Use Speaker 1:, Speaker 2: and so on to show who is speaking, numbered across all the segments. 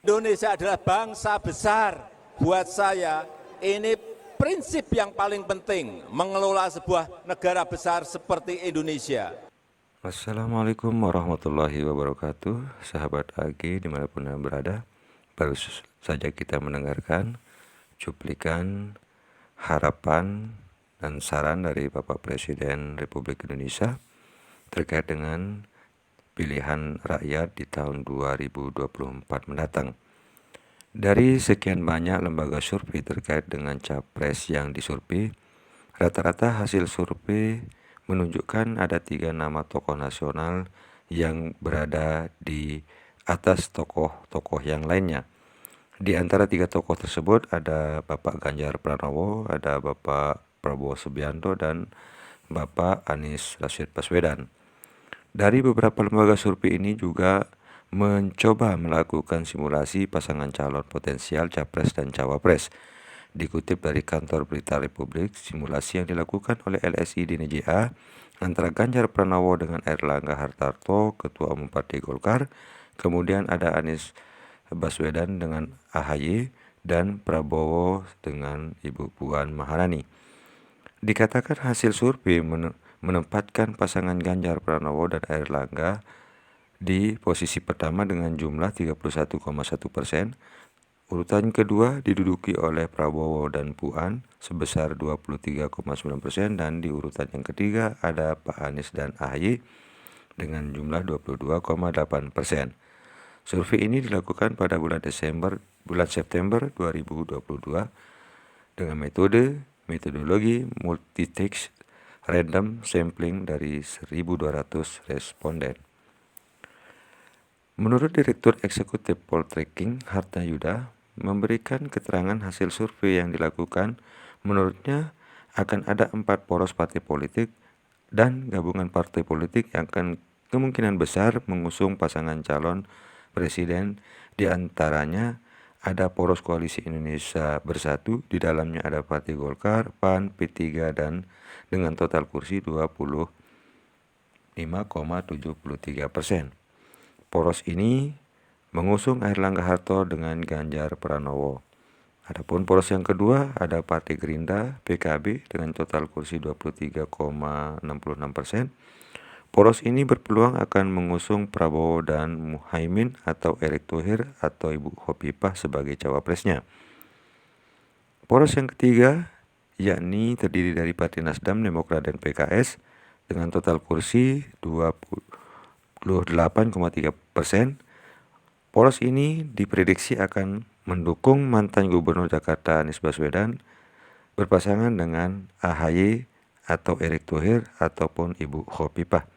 Speaker 1: Indonesia adalah bangsa besar. Buat saya, ini prinsip yang paling penting mengelola sebuah negara besar seperti Indonesia.
Speaker 2: Assalamualaikum warahmatullahi wabarakatuh, sahabat AG dimanapun Anda berada. Baru saja kita mendengarkan cuplikan harapan dan saran dari Bapak Presiden Republik Indonesia terkait dengan pilihan rakyat di tahun 2024 mendatang. Dari sekian banyak lembaga survei terkait dengan capres yang disurvei, rata-rata hasil survei menunjukkan ada 3 nama tokoh nasional yang berada di atas tokoh-tokoh yang lainnya. Di antara 3 tokoh tersebut ada Bapak Ganjar Pranowo, ada Bapak Prabowo Subianto, dan Bapak Anies Rashid Baswedan. Dari beberapa lembaga survei ini juga mencoba melakukan simulasi pasangan calon potensial capres dan cawapres. Dikutip dari Kantor Berita Republik, simulasi yang dilakukan oleh LSI DNJA antara Ganjar Pranowo dengan Airlangga Hartarto, Ketua Umum Partai Golkar, kemudian ada Anies Baswedan dengan AHY, dan Prabowo dengan Ibu Puan Maharani. Dikatakan hasil survei menempatkan pasangan Ganjar Pranowo dan Airlangga di posisi pertama dengan jumlah 31,1%. Urutan kedua diduduki oleh Prabowo dan Puan sebesar 23,9%, dan di urutan yang ketiga ada Pak Anies dan AHY dengan jumlah 22,8%. Survei ini dilakukan pada bulan September 2022 dengan metodologi multi-stage random sampling dari 1.200 responden. Menurut Direktur Eksekutif Poltreking Harta Yuda memberikan keterangan hasil survei yang dilakukan, menurutnya akan ada 4 poros partai politik dan gabungan partai politik yang akan kemungkinan besar mengusung pasangan calon presiden. Di antaranya ada poros koalisi Indonesia Bersatu, di dalamnya ada Partai Golkar, PAN, P3, dan dengan total kursi 25,73%. Poros ini mengusung Airlangga Hartarto dengan Ganjar Pranowo. Adapun poros yang kedua ada Partai Gerindra, PKB dengan total kursi 23,66%. Poros ini berpeluang akan mengusung Prabowo dan Muhaimin atau Erick Thohir atau Ibu Khofifah sebagai cawapresnya. Poros yang ketiga yakni terdiri dari Partai Nasdem, Demokrat, dan PKS dengan total kursi 28,3%. Poros ini diprediksi akan mendukung mantan Gubernur Jakarta Anies Baswedan berpasangan dengan AHY atau Erick Thohir ataupun Ibu Khofifah.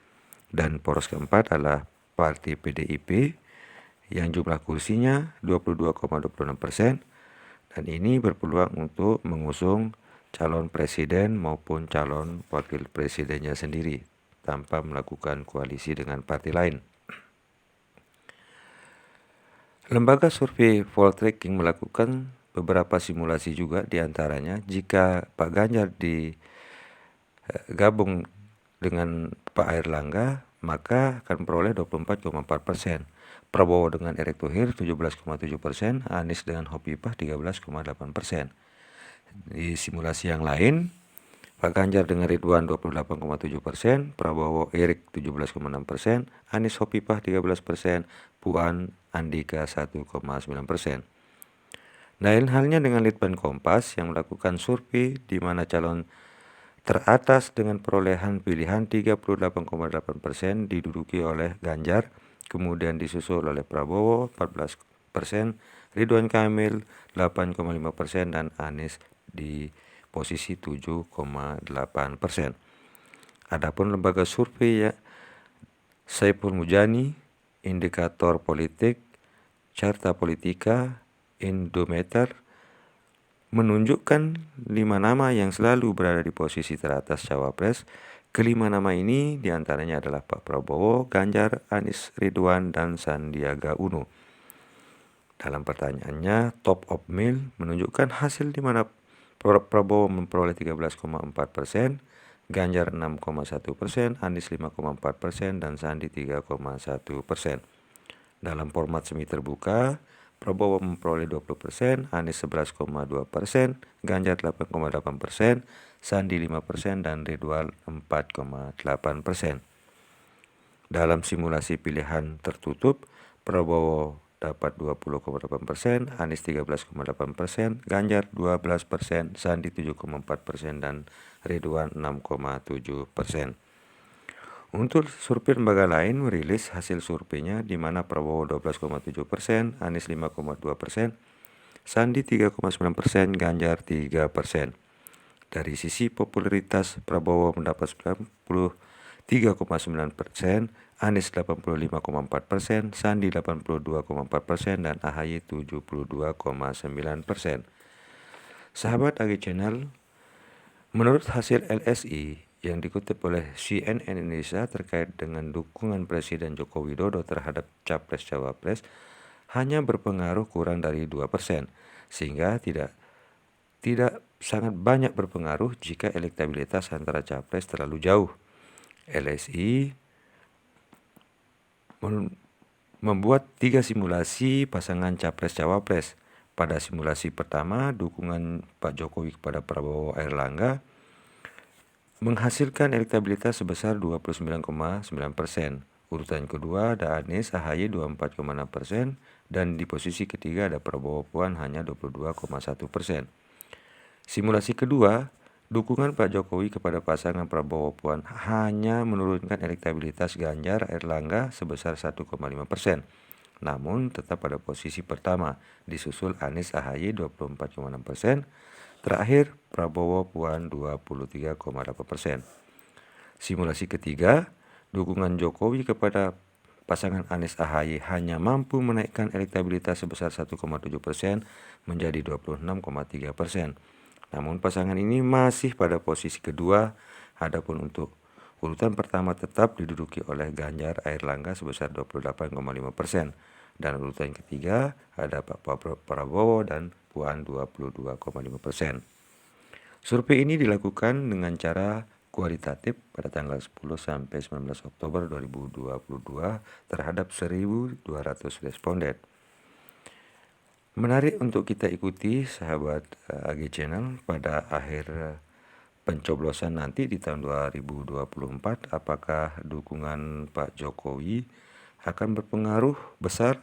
Speaker 2: Dan poros keempat adalah Partai PDIP yang jumlah kursinya 22,26%, dan ini berpeluang untuk mengusung calon presiden maupun calon wakil presidennya sendiri tanpa melakukan koalisi dengan partai lain. Lembaga survei Poltreking melakukan beberapa simulasi juga, diantaranya jika Pak Ganjar digabung dengan Pak Airlangga maka akan memperoleh 24,4%, Prabowo dengan Erick Thohir 17,7%, Anies dengan Khofifah 13,8%. Di simulasi yang lain, Pak Ganjar dengan Ridwan 28,7%, Prabowo Erick 17,6%, Anies Khofifah 13%, Puan Andika 1,9%. Lain halnya dengan Litbang Kompas yang melakukan survei di mana calon teratas dengan perolehan pilihan 38,8% diduduki oleh Ganjar, kemudian disusul oleh Prabowo 14%, Ridwan Kamil 8,5%, dan Anies di posisi 7,8%. Adapun lembaga survei Saiful Mujani, Indikator Politik, Carta Politika, Indometer menunjukkan 5 nama yang selalu berada di posisi teratas cawapres. Kelima nama ini diantaranya adalah Pak Prabowo, Ganjar, Anies, Ridwan, dan Sandiaga Uno. Dalam pertanyaannya, top of mail menunjukkan hasil di mana Prabowo memperoleh 13,4%, Ganjar 6,1%, Anies 5,4%, dan Sandi 3,1%. Dalam format semi terbuka, Prabowo memperoleh 20%, Anies 11,2%, Ganjar 8,8%, Sandi 5%, dan Ridwan 4,8%. Dalam simulasi pilihan tertutup, Prabowo dapat 20,8%, Anies 13,8%, Ganjar 12%, Sandi 7,4%, dan Ridwan 6,7%. Untuk survei lembaga lain merilis hasil surveinya di mana Prabowo 12,7%, Anies 5,2%, Sandi 3,9%, Ganjar 3%. Dari sisi popularitas, Prabowo mendapat 93,9%, Anies 85,4%, Sandi 82,4%, dan AHY 72,9%. Sahabat AG Channel, menurut hasil LSI yang dikutip oleh CNN Indonesia terkait dengan dukungan Presiden Joko Widodo terhadap Capres-Cawapres hanya berpengaruh kurang dari 2%, sehingga tidak sangat banyak berpengaruh jika elektabilitas antara Capres terlalu jauh. LSI membuat 3 simulasi pasangan Capres-Cawapres. Pada simulasi pertama, dukungan Pak Jokowi kepada Prabowo Airlangga menghasilkan elektabilitas sebesar 29,9%. Urutan kedua ada Anies AHY 24,6%, dan di posisi ketiga ada Prabowo Puan hanya 22,1%. Simulasi kedua, dukungan Pak Jokowi kepada pasangan Prabowo Puan hanya menurunkan elektabilitas Ganjar Airlangga sebesar 1,5%. Namun tetap pada posisi pertama, disusul Anies AHY 24,6%, terakhir Prabowo Puan 23,8%. Simulasi ketiga, dukungan Jokowi kepada pasangan Anies AHY hanya mampu menaikkan elektabilitas sebesar 1,7% menjadi 26,3%. Namun pasangan ini masih pada posisi kedua, adapun untuk urutan pertama tetap diduduki oleh Ganjar Airlangga sebesar 28,5%, dan urutan ketiga ada Pak Prabowo dan Puan 22,5%. Survei ini dilakukan dengan cara kualitatif pada tanggal 10 sampai 19 Oktober 2022 terhadap 1.200 responden. Menarik untuk kita ikuti, sahabat AG Channel, pada akhir pencoblosan nanti di tahun 2024, apakah dukungan Pak Jokowi akan berpengaruh besar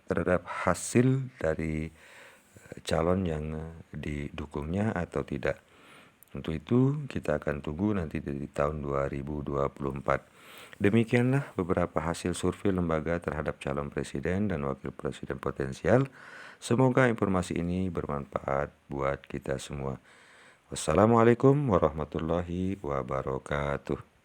Speaker 2: terhadap hasil dari calon yang didukungnya atau tidak. Untuk itu kita akan tunggu nanti di tahun 2024. Demikianlah beberapa hasil survei lembaga terhadap calon presiden dan wakil presiden potensial. Semoga informasi ini bermanfaat buat kita semua. Wassalamualaikum warahmatullahi wabarakatuh.